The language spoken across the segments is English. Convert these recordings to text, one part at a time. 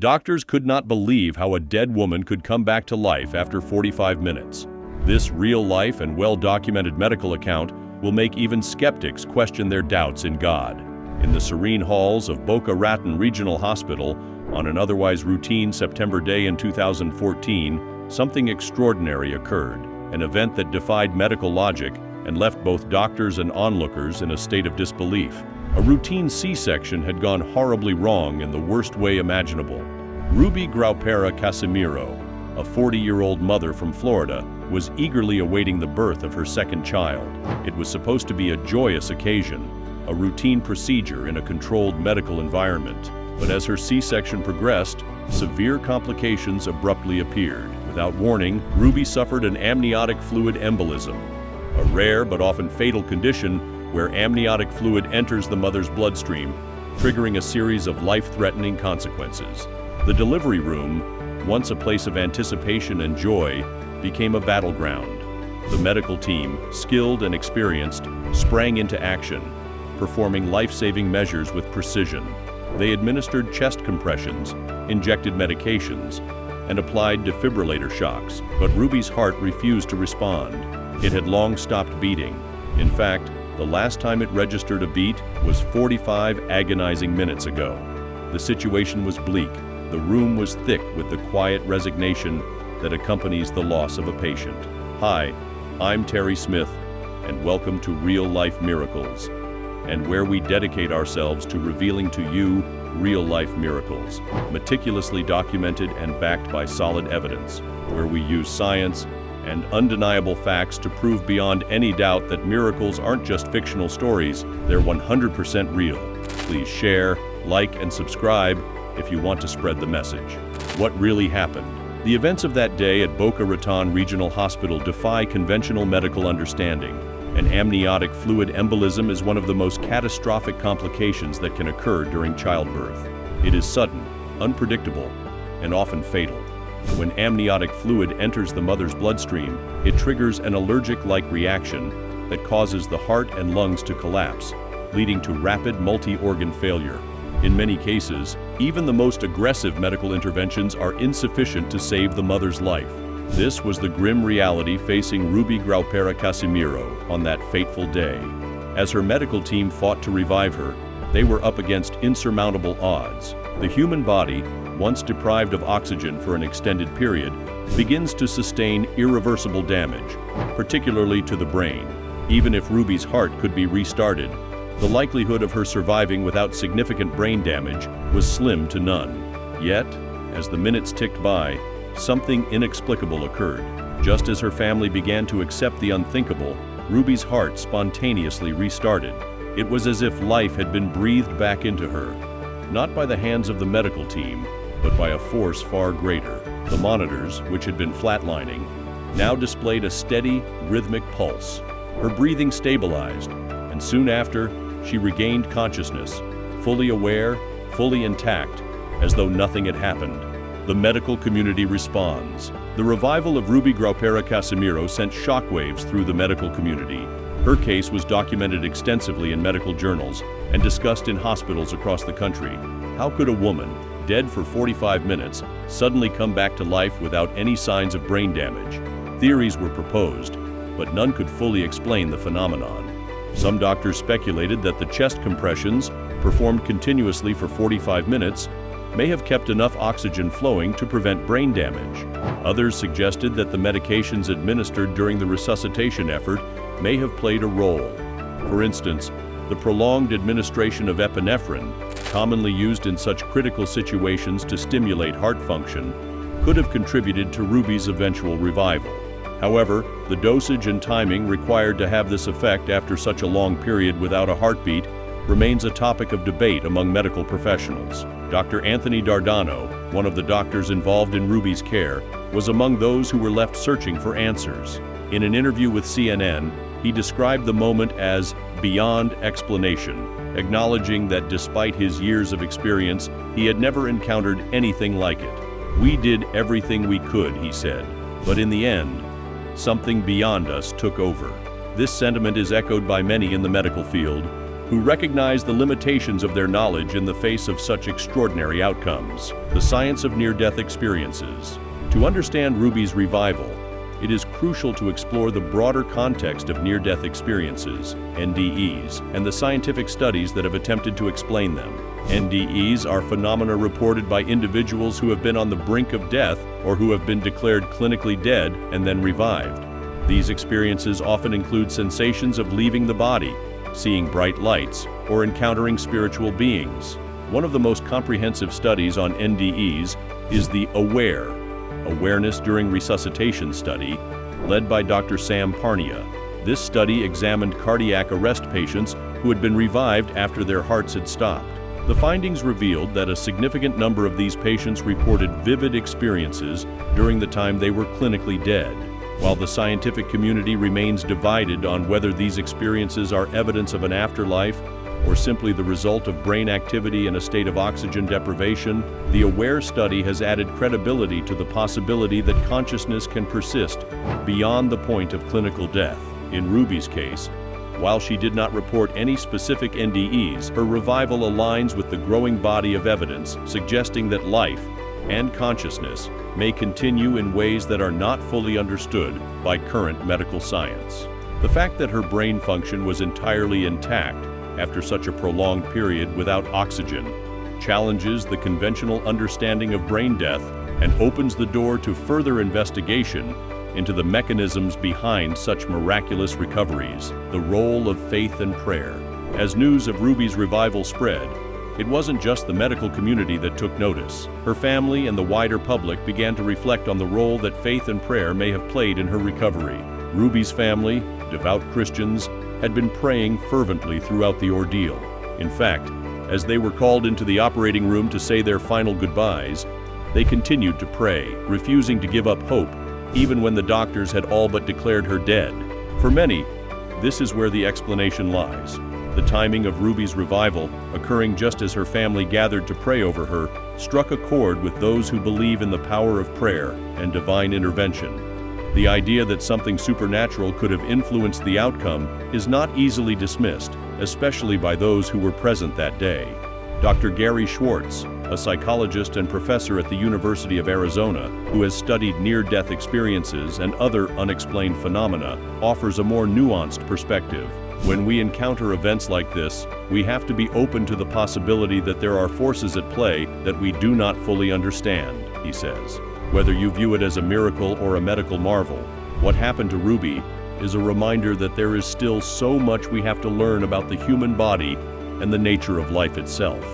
Doctors could not believe how a dead woman could come back to life after 45 minutes. This real-life and well-documented medical account will make even skeptics question their doubts in God. In the serene halls of Boca Raton Regional Hospital, on an otherwise routine September day in 2014, something extraordinary occurred, an event that defied medical logic and left both doctors and onlookers in a state of disbelief. A routine C-section had gone horribly wrong in the worst way imaginable. Ruby Graupera Casimiro, a 40-year-old mother from Florida, was eagerly awaiting the birth of her second child. It was supposed to be a joyous occasion, a routine procedure in a controlled medical environment. But as her C-section progressed, severe complications abruptly appeared. Without warning, Ruby suffered an amniotic fluid embolism, a rare but often fatal condition where amniotic fluid enters the mother's bloodstream, triggering a series of life-threatening consequences. The delivery room, once a place of anticipation and joy, became a battleground. The medical team, skilled and experienced, sprang into action, performing life-saving measures with precision. They administered chest compressions, injected medications, and applied defibrillator shocks, but Ruby's heart refused to respond. It had long stopped beating. In fact, the last time it registered a beat was 45 agonizing minutes ago. The situation was bleak. The room was thick with the quiet resignation that accompanies the loss of a patient. Hi, I'm Terry Smith, and welcome to Real Life Miracles, and where we dedicate ourselves to revealing to you real-life miracles, meticulously documented and backed by solid evidence, where we use science and undeniable facts to prove beyond any doubt that miracles aren't just fictional stories, they're 100% real. Please share, like, and subscribe if you want to spread the message. What really happened? The events of that day at Boca Raton Regional Hospital defy conventional medical understanding. An amniotic fluid embolism is one of the most catastrophic complications that can occur during childbirth. It is sudden, unpredictable, and often fatal. When amniotic fluid enters the mother's bloodstream, it triggers an allergic-like reaction that causes the heart and lungs to collapse, leading to rapid multi-organ failure. In many cases, even the most aggressive medical interventions are insufficient to save the mother's life. This was the grim reality facing Ruby Graupera Casimiro on that fateful day. As her medical team fought to revive her, they were up against insurmountable odds. The human body, once deprived of oxygen for an extended period, begins to sustain irreversible damage, particularly to the brain. Even if Ruby's heart could be restarted, the likelihood of her surviving without significant brain damage was slim to none. Yet, as the minutes ticked by, something inexplicable occurred. Just as her family began to accept the unthinkable, Ruby's heart spontaneously restarted. It was as if life had been breathed back into her, not by the hands of the medical team, but by a force far greater. The monitors, which had been flatlining, now displayed a steady, rhythmic pulse. Her breathing stabilized, and soon after, she regained consciousness, fully aware, fully intact, as though nothing had happened. The medical community responds. The revival of Ruby Graupera Casimiro sent shockwaves through the medical community. Her case was documented extensively in medical journals and discussed in hospitals across the country. How could a woman, dead for 45 minutes, suddenly come back to life without any signs of brain damage? Theories were proposed, but none could fully explain the phenomenon. Some doctors speculated that the chest compressions, performed continuously for 45 minutes, may have kept enough oxygen flowing to prevent brain damage. Others suggested that the medications administered during the resuscitation effort may have played a role. For instance, the prolonged administration of epinephrine, commonly used in such critical situations to stimulate heart function, could have contributed to Ruby's eventual revival. However, the dosage and timing required to have this effect after such a long period without a heartbeat remains a topic of debate among medical professionals. Dr. Anthony Dardano, one of the doctors involved in Ruby's care, was among those who were left searching for answers. In an interview with CNN, he described the moment as beyond explanation, acknowledging that despite his years of experience, he had never encountered anything like it. "We did everything we could," he said, "but in the end, something beyond us took over." This sentiment is echoed by many in the medical field, who who recognize the limitations of their knowledge in the face of such extraordinary outcomes. The science of near-death experiences. To understand Ruby's revival, it is crucial to explore the broader context of near-death experiences, NDEs, and the scientific studies that have attempted to explain them. NDEs are phenomena reported by individuals who have been on the brink of death or who have been declared clinically dead and then revived. These experiences often include sensations of leaving the body, seeing bright lights, or encountering spiritual beings. One of the most comprehensive studies on NDEs is the AWARE, Awareness During Resuscitation study, led by Dr. Sam Parnia. This study examined cardiac arrest patients who had been revived after their hearts had stopped. The findings revealed that a significant number of these patients reported vivid experiences during the time they were clinically dead. While the scientific community remains divided on whether these experiences are evidence of an afterlife or simply the result of brain activity in a state of oxygen deprivation, the AWARE study has added credibility to the possibility that consciousness can persist beyond the point of clinical death. In Ruby's case, while she did not report any specific NDEs, her revival aligns with the growing body of evidence suggesting that life and consciousness may continue in ways that are not fully understood by current medical science. The fact that her brain function was entirely intact after such a prolonged period without oxygen challenges the conventional understanding of brain death and opens the door to further investigation into the mechanisms behind such miraculous recoveries. The role of faith and prayer. As news of Ruby's revival spread, it wasn't just the medical community that took notice. Her family and the wider public began to reflect on the role that faith and prayer may have played in her recovery. Ruby's family, devout Christians, had been praying fervently throughout the ordeal. In fact, as they were called into the operating room to say their final goodbyes, they continued to pray, refusing to give up hope, even when the doctors had all but declared her dead. For many, this is where the explanation lies. The timing of Ruby's revival, occurring just as her family gathered to pray over her, struck a chord with those who believe in the power of prayer and divine intervention. The idea that something supernatural could have influenced the outcome is not easily dismissed, especially by those who were present that day. Dr. Gary Schwartz, a psychologist and professor at the University of Arizona who has studied near-death experiences and other unexplained phenomena, offers a more nuanced perspective. When we encounter events like this, we have to be open to the possibility that there are forces at play that we do not fully understand, he says. Whether you view it as a miracle or a medical marvel, what happened to Ruby is a reminder that there is still so much we have to learn about the human body and the nature of life itself.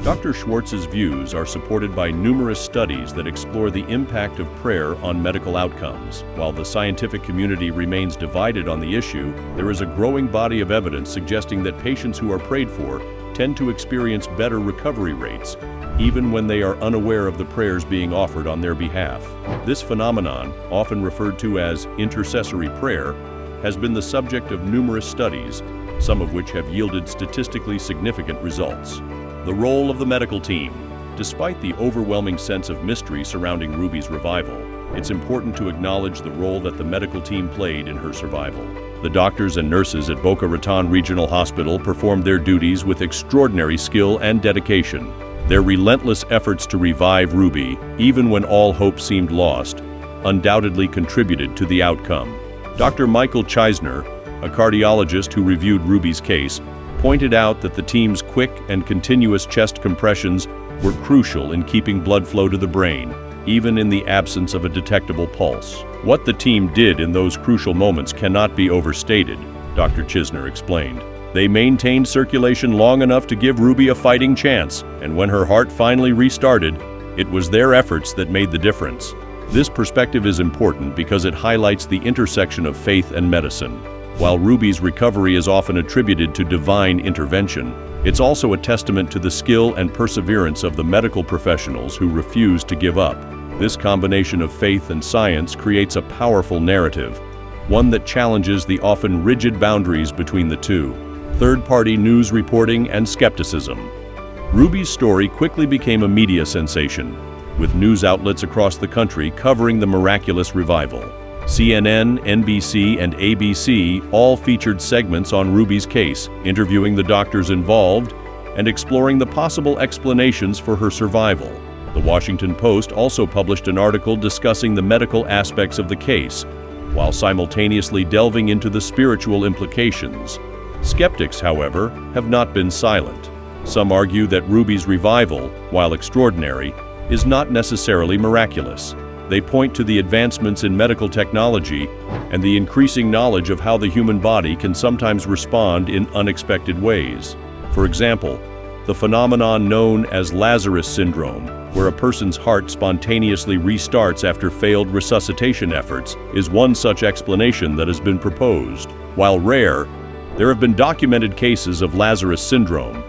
Dr. Schwartz's views are supported by numerous studies that explore the impact of prayer on medical outcomes. While the scientific community remains divided on the issue, there is a growing body of evidence suggesting that patients who are prayed for tend to experience better recovery rates, even when they are unaware of the prayers being offered on their behalf. This phenomenon, often referred to as intercessory prayer, has been the subject of numerous studies, some of which have yielded statistically significant results. The role of the medical team. Despite the overwhelming sense of mystery surrounding Ruby's revival, it's important to acknowledge the role that the medical team played in her survival. The doctors and nurses at Boca Raton Regional Hospital performed their duties with extraordinary skill and dedication. Their relentless efforts to revive Ruby, even when all hope seemed lost, undoubtedly contributed to the outcome. Dr. Michael Cheisner, a cardiologist who reviewed Ruby's case, pointed out that the team's quick and continuous chest compressions were crucial in keeping blood flow to the brain, even in the absence of a detectable pulse. What the team did in those crucial moments cannot be overstated, Dr. Cheisner explained. They maintained circulation long enough to give Ruby a fighting chance, and when her heart finally restarted, it was their efforts that made the difference. This perspective is important because it highlights the intersection of faith and medicine. While Ruby's recovery is often attributed to divine intervention, it's also a testament to the skill and perseverance of the medical professionals who refuse to give up. This combination of faith and science creates a powerful narrative, one that challenges the often rigid boundaries between the two. Third-party news reporting and skepticism. Ruby's story quickly became a media sensation, with news outlets across the country covering the miraculous revival. CNN, NBC, and ABC all featured segments on Ruby's case, interviewing the doctors involved and exploring the possible explanations for her survival. The Washington Post also published an article discussing the medical aspects of the case, while simultaneously delving into the spiritual implications. Skeptics, however, have not been silent. Some argue that Ruby's revival, while extraordinary, is not necessarily miraculous. They point to the advancements in medical technology and the increasing knowledge of how the human body can sometimes respond in unexpected ways. For example, the phenomenon known as Lazarus syndrome, where a person's heart spontaneously restarts after failed resuscitation efforts, is one such explanation that has been proposed. While rare, there have been documented cases of Lazarus syndrome,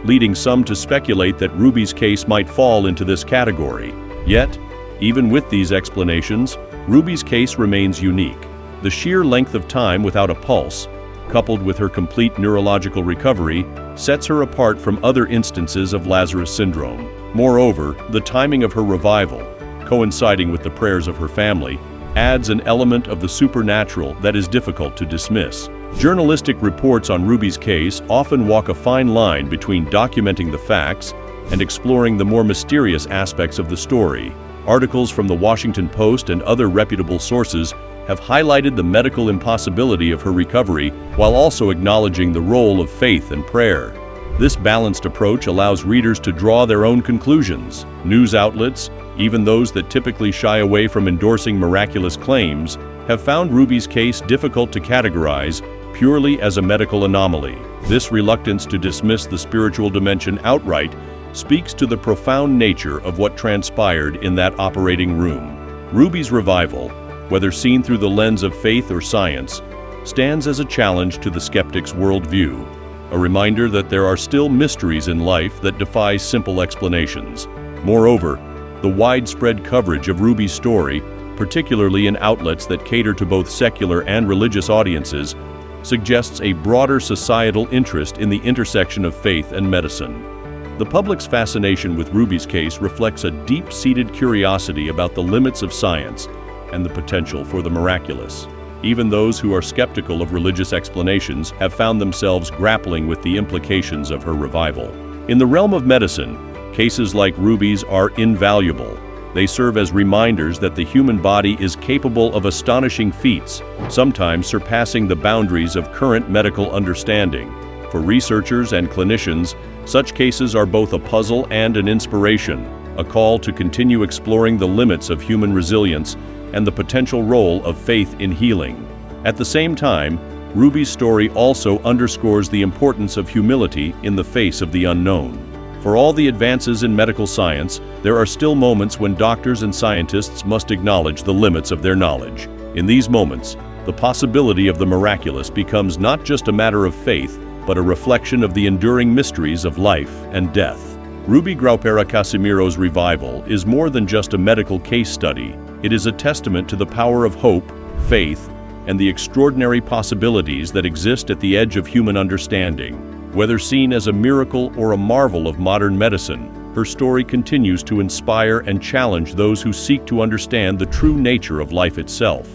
leading some to speculate that Ruby's case might fall into this category. Yet, even with these explanations, Ruby's case remains unique. The sheer length of time without a pulse, coupled with her complete neurological recovery, sets her apart from other instances of Lazarus syndrome. Moreover, the timing of her revival, coinciding with the prayers of her family, adds an element of the supernatural that is difficult to dismiss. Journalistic reports on Ruby's case often walk a fine line between documenting the facts and exploring the more mysterious aspects of the story. Articles from the Washington Post and other reputable sources have highlighted the medical impossibility of her recovery while also acknowledging the role of faith and prayer. This balanced approach allows readers to draw their own conclusions. News outlets, even those that typically shy away from endorsing miraculous claims, have found Ruby's case difficult to categorize purely as a medical anomaly. This reluctance to dismiss the spiritual dimension outright speaks to the profound nature of what transpired in that operating room. Ruby's revival, whether seen through the lens of faith or science, stands as a challenge to the skeptic's worldview, a reminder that there are still mysteries in life that defy simple explanations. Moreover, the widespread coverage of Ruby's story, particularly in outlets that cater to both secular and religious audiences, suggests a broader societal interest in the intersection of faith and medicine. The public's fascination with Ruby's case reflects a deep-seated curiosity about the limits of science and the potential for the miraculous. Even those who are skeptical of religious explanations have found themselves grappling with the implications of her revival. In the realm of medicine, cases like Ruby's are invaluable. They serve as reminders that the human body is capable of astonishing feats, sometimes surpassing the boundaries of current medical understanding. For researchers and clinicians, such cases are both a puzzle and an inspiration, a call to continue exploring the limits of human resilience and the potential role of faith in healing. At the same time, Ruby's story also underscores the importance of humility in the face of the unknown. For all the advances in medical science, there are still moments when doctors and scientists must acknowledge the limits of their knowledge. In these moments, the possibility of the miraculous becomes not just a matter of faith, but a reflection of the enduring mysteries of life and death. Ruby Graupera Casimiro's revival is more than just a medical case study. It is a testament to the power of hope, faith, and the extraordinary possibilities that exist at the edge of human understanding. Whether seen as a miracle or a marvel of modern medicine, her story continues to inspire and challenge those who seek to understand the true nature of life itself.